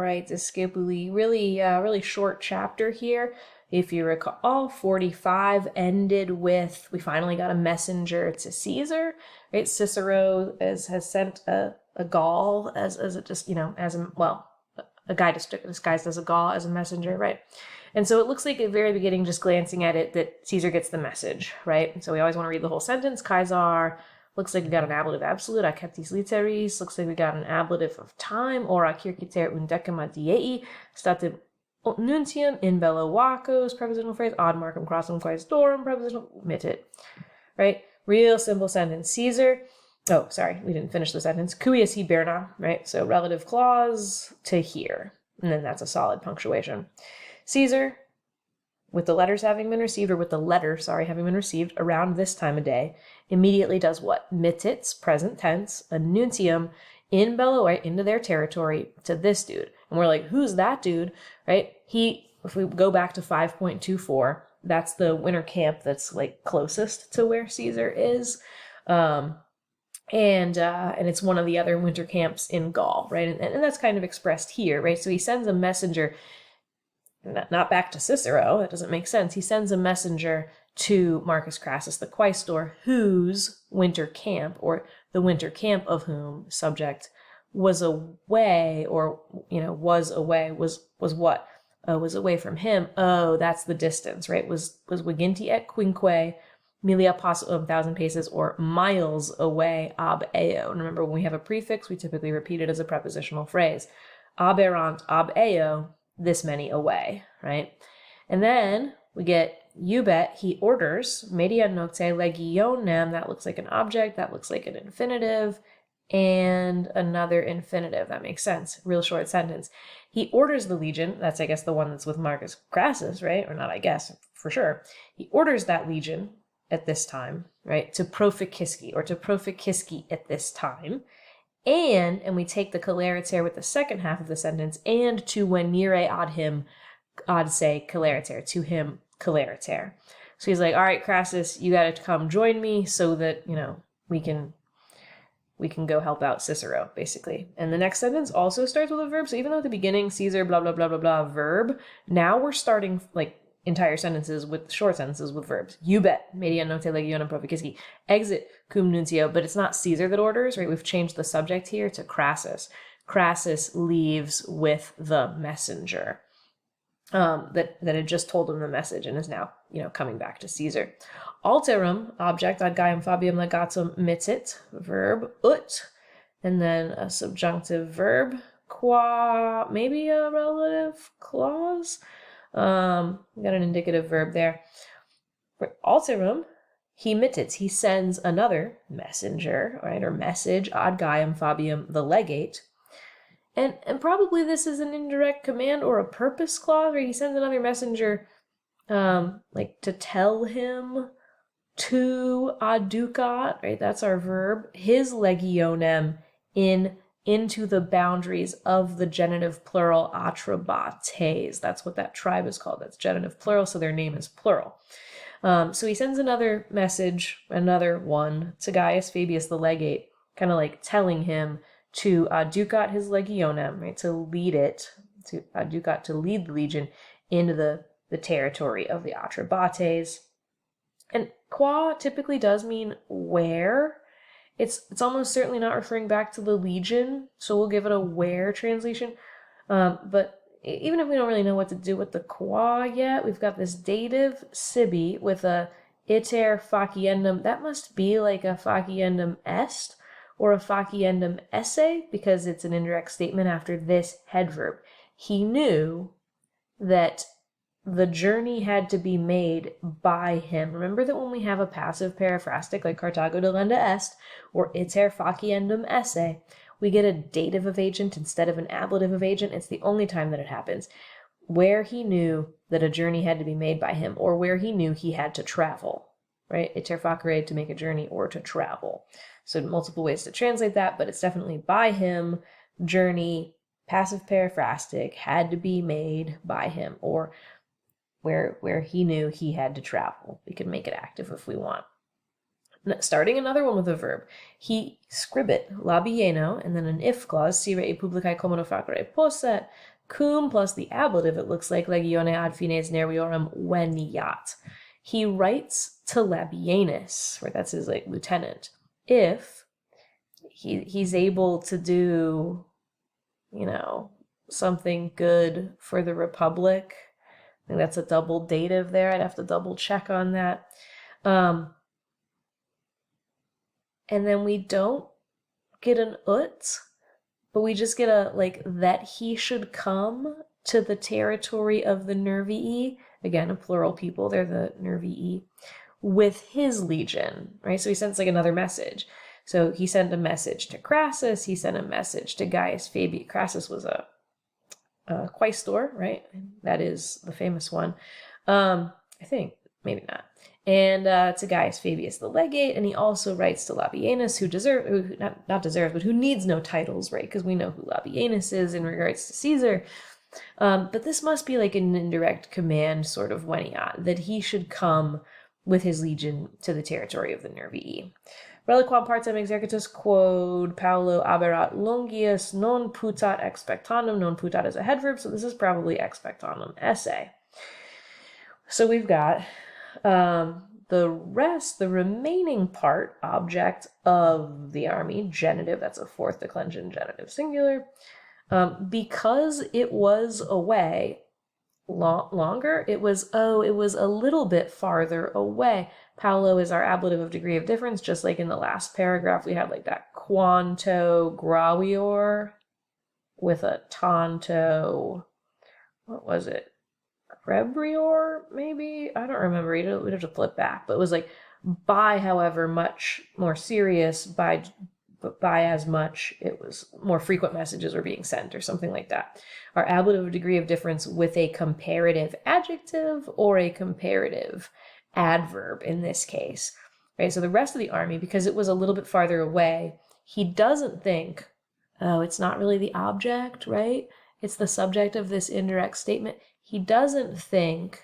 right, Discipuli, really short chapter here. If you recall, 45 ended with, we finally got a messenger to Caesar, right? Cicero has sent a Gaul as a just, a guy disguised as a Gaul as a messenger, right? And so it looks like at the very beginning, just glancing at it, that Caesar gets the message, right? And so we always want to read the whole sentence. Caesar, looks like we got an ablative absolute, acceptis literis, looks like we got an ablative of time, ora circiter undecima diei, statim nuntium in bello vacos, prepositional phrase, ad marcum crossum quaestorem, prepositional, mittit, right? Real simple sentence. Caesar, oh, sorry, we didn't finish the sentence. Cuius hiberna, right? So relative clause to here, and then that's a solid punctuation. Caesar, with the letters having been received, or with the letter, having been received around this time of day, immediately does what? Mittits, present tense, a nuntium, in bello, right, into their territory, to this dude. And we're like, who's that dude, right? If we go back to 5.24, that's the winter camp that's like closest to where Caesar is. And it's one of the other winter camps in Gaul, right? And that's kind of expressed here, right? So he sends a messenger, not back to Cicero, that doesn't make sense. He sends a messenger to Marcus Crassus, the quaestor, whose winter camp, or the winter camp of whom subject was away, or, was away, was what? Was away from him. Oh, that's the distance, right? Was viginti et quinque milia posse 1,000 paces, or miles away ab eo. And remember, when we have a prefix, we typically repeat it as a prepositional phrase. Aberrant ab eo, this many away, right? And then we get Eubet, he orders, media nocte legionem, that looks like an object, that looks like an infinitive, and another infinitive. That makes sense. Real short sentence. He orders the legion, that's I guess the one that's with Marcus Crassus, right? Or not I guess, for sure. He orders that legion at this time, right? To Proficisci, or to Proficisci at this time. And we take the celeriter with the second half of the sentence, and to venire ad him, ad se celeriter, to him celeriter. So he's like, all right, Crassus, you got to come join me so that, we can go help out Cicero, basically. And the next sentence also starts with a verb. So even though at the beginning, Caesar, blah, blah, blah, blah, blah, verb, now we're starting entire sentences with short sentences with verbs. Eubet, media note legionem proficisci, exit cum nuncio, but it's not Caesar that orders, right? We've changed the subject here to Crassus. Crassus leaves with the messenger that had just told him the message and is now, coming back to Caesar. Alterum, object, ad Gaium Fabium legatum mittit, verb, ut, and then a subjunctive verb, qua, maybe a relative clause. We got an indicative verb there. For alterum, he mittits, he sends another messenger, right, or message, ad Gaium Fabium, the legate. And probably this is an indirect command or a purpose clause, right? He sends another messenger, to tell him to adducat, right? That's our verb. His legionem into the boundaries of the genitive plural Atrebates. That's what that tribe is called. That's genitive plural, so their name is plural. So he sends another message, another one, to Gaius Fabius the legate, kind of like telling him to adducat his legionem, right? To lead it, to adducat, to lead the legion into the territory of the Atrebates. And qua typically does mean where. It's almost certainly not referring back to the legion, so we'll give it a where translation. But even if we don't really know what to do with the qua yet, we've got this dative sibi with a iter faciendum. That must be like a faciendum est or a faciendum esse, because it's an indirect statement after this head verb. He knew that the journey had to be made by him. Remember that when we have a passive periphrastic like Carthago delenda est or iter faciendum esse, we get a dative of agent instead of an ablative of agent. It's the only time that it happens. Where he knew that a journey had to be made by him, or where he knew he had to travel, right? Iter facere, to make a journey or to travel. So multiple ways to translate that, but it's definitely by him, journey, passive periphrastic, had to be made by him, or where he knew he had to travel. We can make it active if we want. Starting another one with a verb. He scribit labieno, and then an if clause, si rei publicae commodo facere posset, cum plus the ablative, it looks like legione ad fines nerviorum veniat. He writes to Labienus, right? That's his like lieutenant. If he's able to do, something good for the Republic. I think that's a double dative there. I'd have to double check on that. And then we don't get an ut, but we just get a, like, that he should come to the territory of the Nervii. Again, a plural people, they're the Nervii, with his legion, right? So he sends like another message. So he sent a message to Crassus, he sent a message to Gaius Fabius. Crassus was a quaestor, right? That is the famous one. I think, maybe not. And to Gaius Fabius the legate, and he also writes to Labienus, who needs no titles, right? Because we know who Labienus is in regards to Caesar. But this must be like an indirect command, sort of veniat, that he should come with his legion to the territory of the Nervii. Reliquam partem exercitus quod Paulo aberat longius non putat expectanum. Non putat is a head verb, so this is probably expectanum esse. So we've got the remaining part, object of the army, genitive, that's a fourth declension genitive singular. Because it was away longer, it was a little bit farther away. Paulo is our ablative of degree of difference, just like in the last paragraph we had like that quanto gravior with a tanto, what was it? Crebrior, maybe? I don't remember. We'd have to flip back, but it was like by however much more serious, by as much it was more frequent messages were being sent or something like that. Our ablative degree of difference with a comparative adjective or a comparative adverb in this case, right? So the rest of the army, because it was a little bit farther away, he doesn't think, oh, it's not really the object, right? It's the subject of this indirect statement. He doesn't think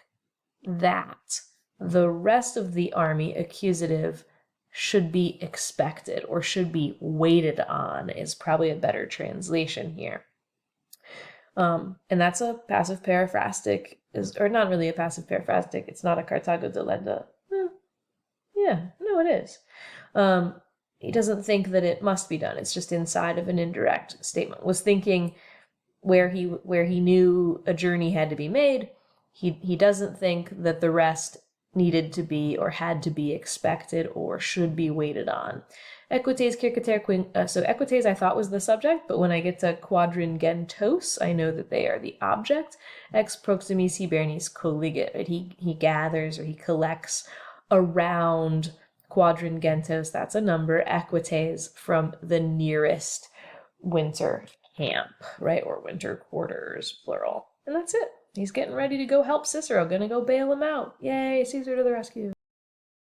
that the rest of the army, accusative, should be expected or should be waited on is probably a better translation here. And that's a passive periphrastic, or not really a passive periphrastic. It's not a Carthago delenda. It is. He doesn't think that it must be done. It's just inside of an indirect statement. Was thinking where he knew a journey had to be made. He doesn't think that the rest needed to be or had to be expected or should be waited on. Equites circiter so equites I thought was the subject, but when I get to quadringentos, I know that they are the object. Ex proximis hibernis colligit, right? He gathers or he collects around quadringentos, that's a number, equites from the nearest winter camp, right? Or winter quarters, plural. And that's it. He's getting ready to go help Cicero, gonna go bail him out. Yay, Caesar to the rescue.